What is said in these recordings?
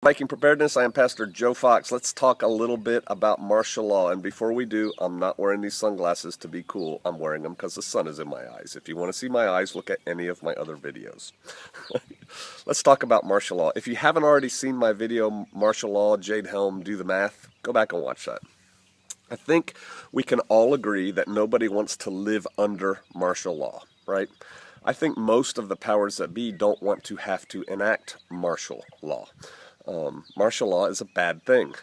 Viking Preparedness. I am Pastor Joe Fox. Let's talk a little bit about martial law. And before we do, I'm not wearing these sunglasses to be cool. I'm wearing them because the sun is in my eyes. If you want to see my eyes, look at any of my other videos. Let's talk about martial law. If you haven't already seen my video, Martial Law, Jade Helm, Do the Math, go back and watch that. I think we can all agree that nobody wants to live under martial law, right? I think most of the powers that be don't want to have to enact martial law. Martial law is a bad thing.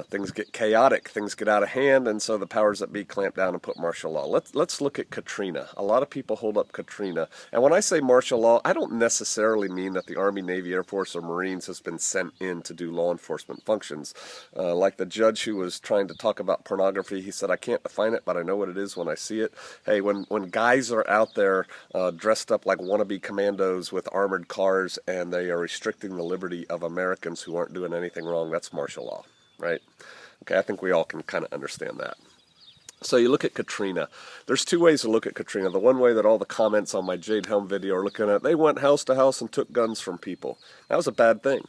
Things get chaotic, things get out of hand, and so the powers that be clamp down and put martial law. Let's look at Katrina. A lot of people hold up Katrina. And when I say martial law, I don't necessarily mean that the Army, Navy, Air Force, or Marines has been sent in to do law enforcement functions. Like the judge who was trying to talk about pornography, he said, I can't define it, but I know what it is when I see it. Hey, when guys are out there dressed up like wannabe commandos with armored cars and they are restricting the liberty of Americans who aren't doing anything wrong, that's martial law. Right? Okay, I think we all can kind of understand that. So you look at Katrina. There's two ways to look at Katrina. The one way that all the comments on my Jade Helm video are looking at, they went house to house and took guns from people. That was a bad thing.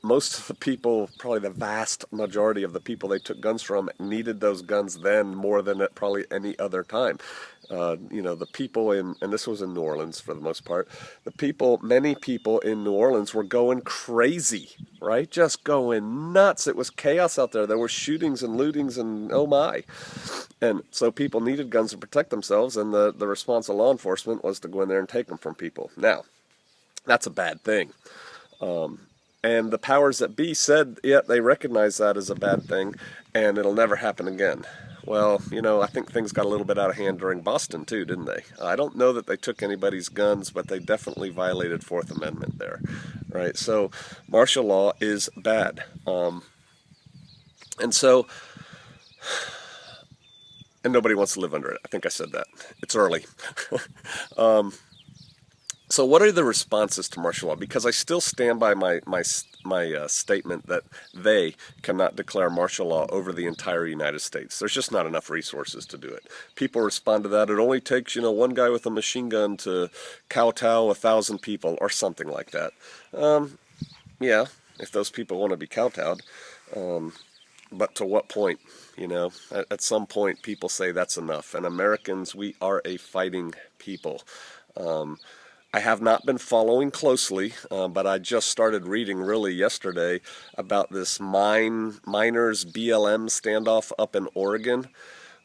Most of the people, probably the vast majority of the people they took guns from needed those guns then more than at probably any other time. The people and this was in New Orleans for the most part, many people in New Orleans were going crazy, right? Just going nuts. It was chaos out there. There were shootings and lootings and oh my. And so people needed guns to protect themselves, and the response of law enforcement was to go in there and take them from people. Now, that's a bad thing. And the powers that be said, yeah, they recognize that as a bad thing, and it'll never happen again. Well, I think things got a little bit out of hand during Boston, too, didn't they? I don't know that they took anybody's guns, but they definitely violated Fourth Amendment there, right? So martial law is bad. And nobody wants to live under it. I think I said that. It's early. So what are the responses to martial law? Because I still stand by my statement that they cannot declare martial law over the entire United States. There's just not enough resources to do it. People respond to that. It only takes, one guy with a machine gun to kowtow 1,000 people or something like that. Yeah, if those people want to be kowtowed. But to what point? At some point people say that's enough. And Americans, we are a fighting people. I have not been following closely, but I just started reading really yesterday about this miners BLM standoff up in Oregon.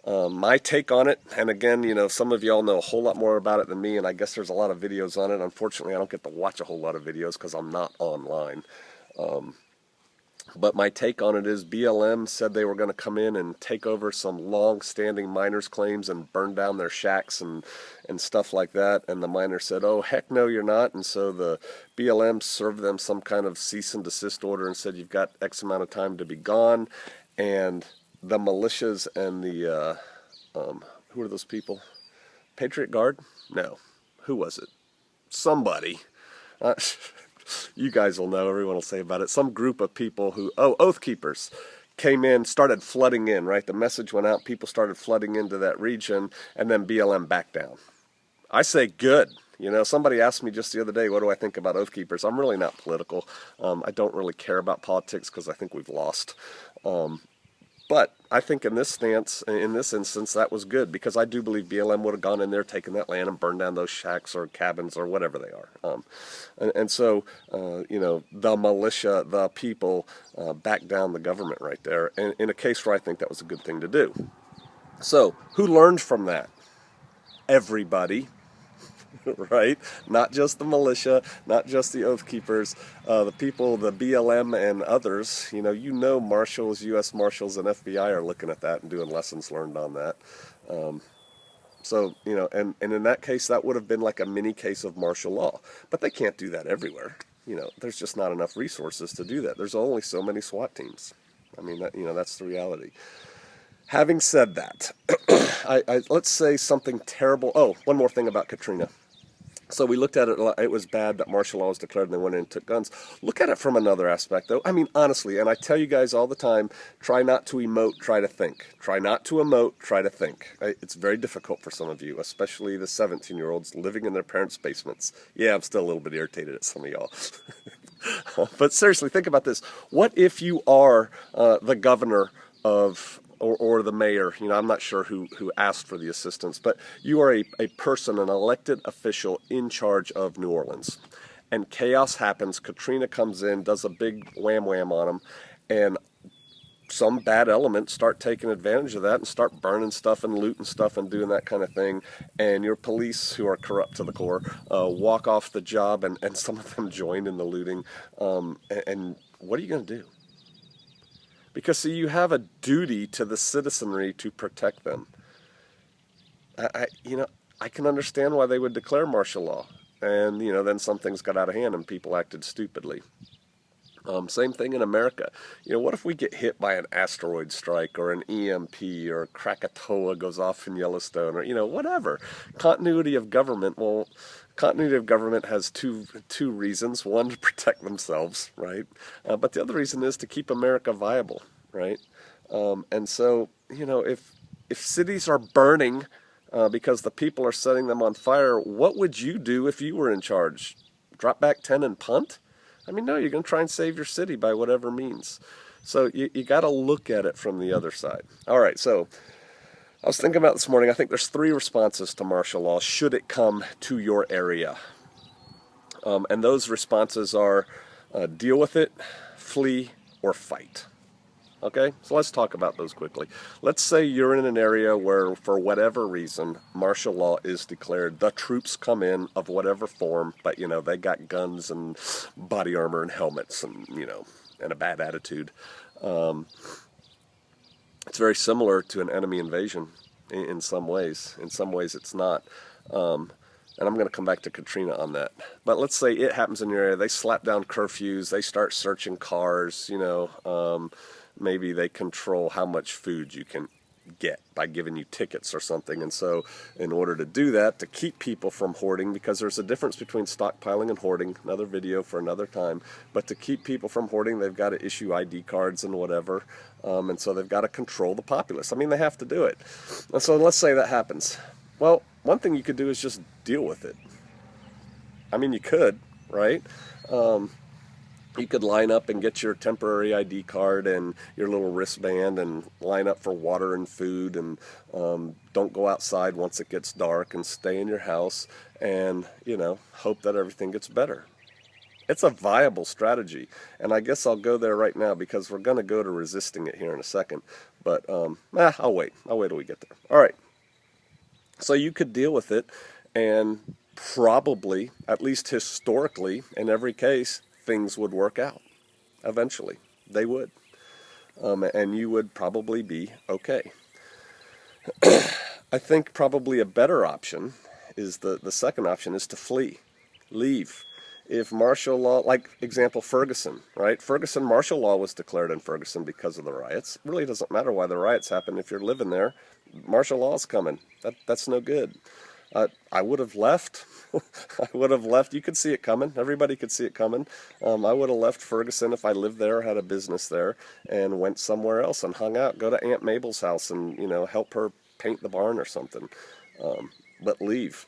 My take on it, and again, some of y'all know a whole lot more about it than me, and I guess there's a lot of videos on it. Unfortunately, I don't get to watch a whole lot of videos because I'm not online. But my take on it is BLM said they were going to come in and take over some long-standing miners' claims and burn down their shacks and stuff like that. And the miners said, oh, heck no, you're not. And so the BLM served them some kind of cease and desist order and said, you've got X amount of time to be gone. And the militias and the, who are those people? Patriot Guard? No. Who was it? Somebody. You guys will know, everyone will say about it. Some group of people Oath Keepers came in, started flooding in, right? The message went out, people started flooding into that region, and then BLM backed down. I say good. Somebody asked me just the other day, what do I think about Oath Keepers? I'm really not political. I don't really care about politics because I think we've lost. But I think in this instance, that was good because I do believe BLM would have gone in there, taken that land, and burned down those shacks or cabins or whatever they are. So the militia, the people, backed down the government right there in a case where I think that was a good thing to do. So who learned from that? Everybody. Right? Not just the militia, not just the Oath Keepers, the people, the BLM and others. Marshals, U.S. Marshals, and FBI are looking at that and doing lessons learned on that. And in that case, that would have been like a mini case of martial law. But they can't do that everywhere. There's just not enough resources to do that. There's only so many SWAT teams. That's the reality. Having said that, let's say something terrible. Oh, one more thing about Katrina. So we looked at it, it was bad that martial law was declared and they went in and took guns. Look at it from another aspect, though. Honestly, and I tell you guys all the time, try not to emote, try to think. Try not to emote, try to think. It's very difficult for some of you, especially the 17-year-olds living in their parents' basements. Yeah, I'm still a little bit irritated at some of y'all. But seriously, think about this. What if you are the governor of, or the mayor? You know, I'm not sure who asked for the assistance, but you are a person, an elected official in charge of New Orleans. And chaos happens. Katrina comes in, does a big wham wham on them, and some bad elements start taking advantage of that and start burning stuff and looting stuff and doing that kind of thing. And your police, who are corrupt to the core, walk off the job, and some of them join in the looting. And what are you going to do? Because, see, you have a duty to the citizenry to protect them. I can understand why they would declare martial law. And, then some things got out of hand and people acted stupidly. Same thing in America. What if we get hit by an asteroid strike or an EMP or Krakatoa goes off in Yellowstone or, whatever. Continuity of government, well, continuity of government has two reasons. One, to protect themselves, right? But the other reason is to keep America viable, right? And so, if cities are burning because the people are setting them on fire, what would you do if you were in charge? Drop back 10 and punt? No, you're going to try and save your city by whatever means. So you got to look at it from the other side. All right, so I was thinking about this morning. I think there's 3 responses to martial law should it come to your area. And those responses are deal with it, flee, or fight. Okay, so let's talk about those quickly. Let's say you're in an area where, for whatever reason, martial law is declared. The troops come in of whatever form, but, they got guns and body armor and helmets and, and a bad attitude. It's very similar to an enemy invasion in some ways. In some ways, it's not. And I'm going to come back to Katrina on that. But let's say it happens in your area. They slap down curfews. They start searching cars, maybe they control how much food you can get by giving you tickets or something. And so in order to do that, to keep people from hoarding, because there's a difference between stockpiling and hoarding, another video for another time, but to keep people from hoarding, they've got to issue ID cards and whatever. And so they've got to control the populace. They have to do it. And so let's say that happens. Well, one thing you could do is just deal with it. You could, right? You could line up and get your temporary ID card and your little wristband and line up for water and food and don't go outside once it gets dark and stay in your house and, hope that everything gets better. It's a viable strategy, and I guess I'll go there right now because we're going to go to resisting it here in a second, but I'll wait. I'll wait till we get there. All right, so you could deal with it, and probably, at least historically, in every case, things would work out. Eventually, they would. And you would probably be okay. I think probably a better option is the second option is to flee. Leave. If martial law, like example Ferguson, right? Ferguson, martial law was declared in Ferguson because of the riots. It really doesn't matter why the riots happen. If you're living there, martial law's coming. That's no good. I would have left. I would have left. You could see it coming. Everybody could see it coming. I would have left Ferguson if I lived there, had a business there, and went somewhere else and hung out. Go to Aunt Mabel's house and, help her paint the barn or something. But leave.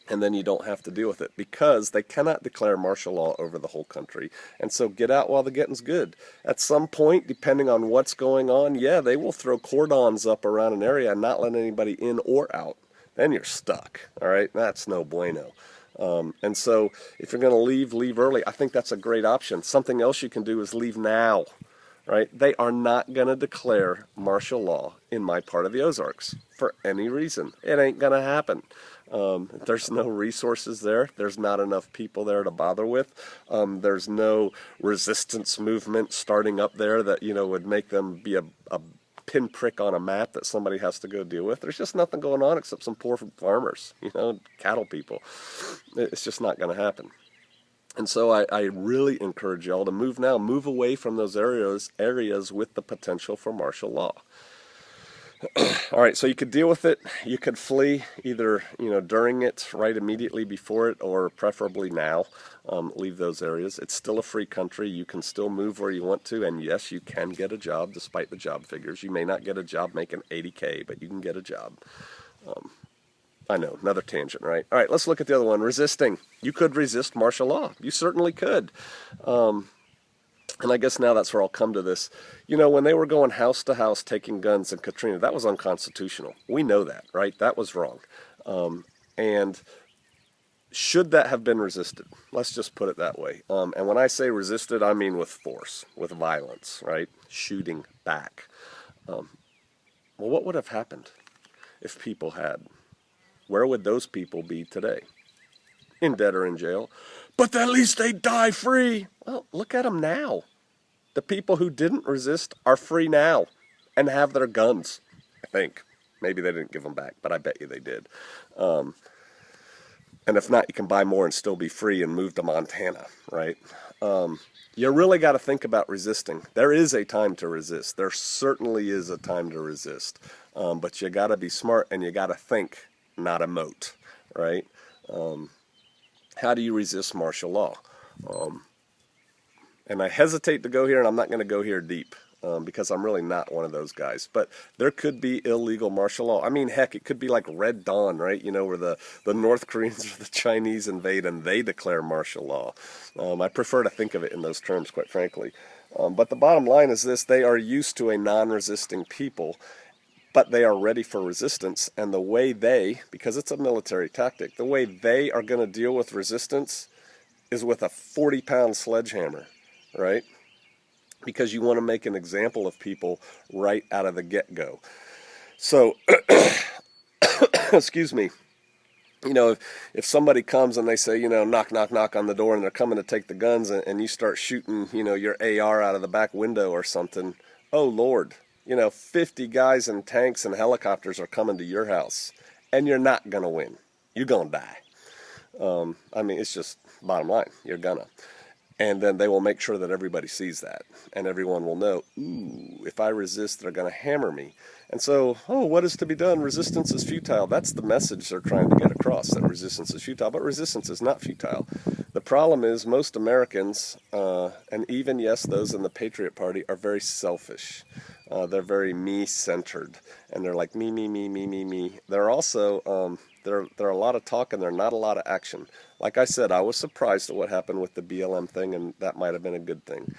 And then you don't have to deal with it because they cannot declare martial law over the whole country. And so get out while the getting's good. At some point, depending on what's going on, they will throw cordons up around an area and not let anybody in or out. Then you're stuck, all right? That's no bueno. And so if you're going to leave early. I think that's a great option. Something else you can do is leave now, right? They are not going to declare martial law in my part of the Ozarks for any reason. It ain't going to happen. There's no resources there. There's not enough people there to bother with. There's no resistance movement starting up there that, would make them be a pinprick on a map that somebody has to go deal with. There's just nothing going on except some poor farmers, cattle people. It's just not going to happen. And so I really encourage y'all to move now. Move away from those areas with the potential for martial law. All right, so you could deal with it. You could flee either, during it, right immediately before it, or preferably now. Leave those areas. It's still a free country. You can still move where you want to, and yes, you can get a job despite the job figures. You may not get a job making $80K, but you can get a job. I know, another tangent, right? All right, let's look at the other one. Resisting. You could resist martial law. You certainly could. And I guess now that's where I'll come to this. You know, when they were going house to house taking guns in Katrina, that was unconstitutional. We know that, right? That was wrong. And should that have been resisted? Let's just put it that way. And when I say resisted, I mean with force, with violence, right? Shooting back. Well, what would have happened if people had? Where would those people be today? In debt or in jail? But at least they die free. Well, look at them now. The people who didn't resist are free now and have their guns, I think. Maybe they didn't give them back, but I bet you they did. And if not, you can buy more and still be free and move to Montana, right? You really got to think about resisting. There is a time to resist. There certainly is a time to resist. But you got to be smart and you got to think, not emote, right? How do you resist martial law? And I hesitate to go here, and I'm not going to go here deep because I'm really not one of those guys. But there could be illegal martial law. I mean, heck, it could be like Red Dawn, right? You know, where the North Koreans or the Chinese invade and they declare martial law. I prefer to think of it in those terms, quite frankly. But the bottom line is this: they are used to a non-resisting people, but they are ready for resistance. And the way they, because it's a military tactic, the way they are going to deal with resistance is with a 40-pound sledgehammer, right? Because you want to make an example of people right out of the get-go. So, excuse me, you know, if somebody comes and they say, you know, knock, knock, knock on the door and they're coming to take the guns and you start shooting, you know, your AR out of the back window or something, oh, Lord. You know, 50 guys in tanks and helicopters are coming to your house, and you're not going to win. You're going to die. I mean, it's just bottom line. You're going to. And then they will make sure that everybody sees that, and everyone will know, ooh, if I resist, they're going to hammer me. And so, oh, what is to be done? Resistance is futile. That's the message they're trying to get across, that resistance is futile. But resistance is not futile. The problem is most Americans, and even, yes, those in the Patriot Party, are very selfish. They're very me-centered, and they're like me, me, me, me, me, me. They're also, there are a lot of talk and there are not a lot of action. Like I said, I was surprised at what happened with the BLM thing, and that might have been a good thing.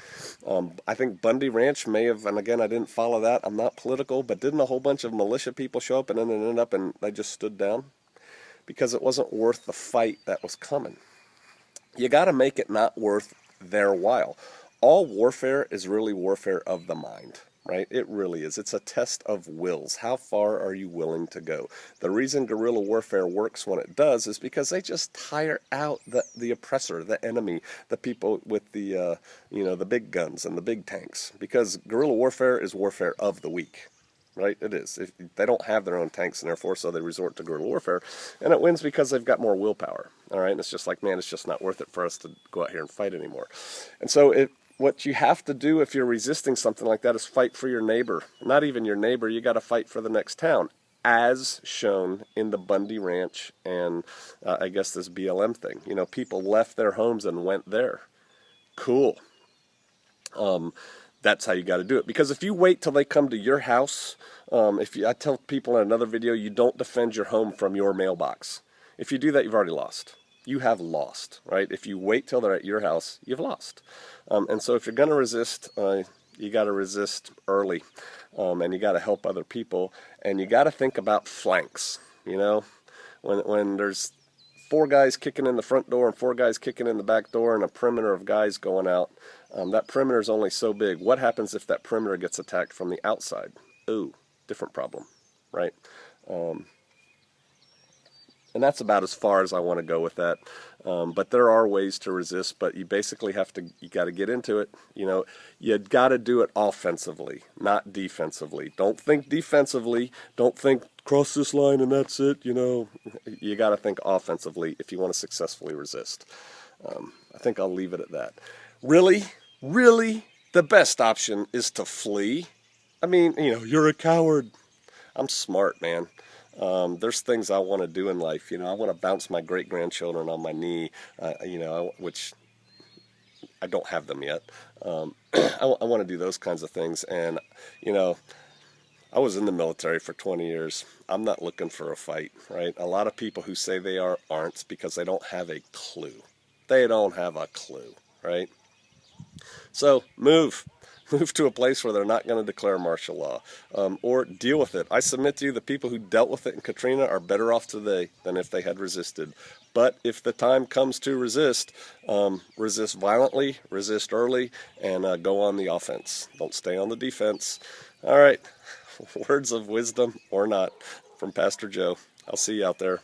I think Bundy Ranch may have, and again, I didn't follow that. I'm not political, but didn't a whole bunch of militia people show up and then it ended up and they just stood down? Because it wasn't worth the fight that was coming. You got to make it not worth their while. All warfare is really warfare of the mind, right? It really is. It's a test of wills. How far are you willing to go? The reason guerrilla warfare works when it does is because they just tire out the oppressor, the enemy, the people with the, the big guns and the big tanks. Because guerrilla warfare is warfare of the weak. Right? It is. If they don't have their own tanks and therefore so they resort to guerrilla warfare, and it wins because they've got more willpower. All right, and it's just like, man, it's just not worth it for us to go out here and fight anymore. And so what you have to do if you're resisting something like that is fight for your neighbor. Not even your neighbor. You got to fight for the next town, as shown in the Bundy Ranch and I guess this BLM thing. You know, people left their homes and went there. Cool. That's how you got to do it. Because if you wait till they come to your house, I tell people in another video, you don't defend your home from your mailbox. If you do that, you've already lost. You have lost, right? If you wait till they're at your house, you've lost. And so if you're going to resist, you got to resist early, and you got to help other people, and you got to think about flanks. You know, when there's 4 guys kicking in the front door and 4 guys kicking in the back door and a perimeter of guys going out, that perimeter is only so big. What happens if that perimeter gets attacked from the outside? Ooh, different problem, right? And that's about as far as I want to go with that. But there are ways to resist, but you basically you got to get into it. You know, you got to do it offensively, not defensively. Don't think defensively. Don't think cross this line and that's it. You know, you got to think offensively if you want to successfully resist. I think I'll leave it at that. Really, the best option is to flee. I mean, you know, you're a coward. I'm smart, man. There's things I want to do in life. You know, I want to bounce my great-grandchildren on my knee, which I don't have them yet. I want to do those kinds of things. And, you know, I was in the military for 20 years. I'm not looking for a fight, right? A lot of people who say they aren't because they don't have a clue. They don't have a clue, right? So move. Move to a place where they're not going to declare martial law, or deal with it. I submit to you the people who dealt with it in Katrina are better off today than if they had resisted. But if the time comes to resist, resist violently, resist early, and go on the offense. Don't stay on the defense. All right, words of wisdom or not from Pastor Joe. I'll see you out there.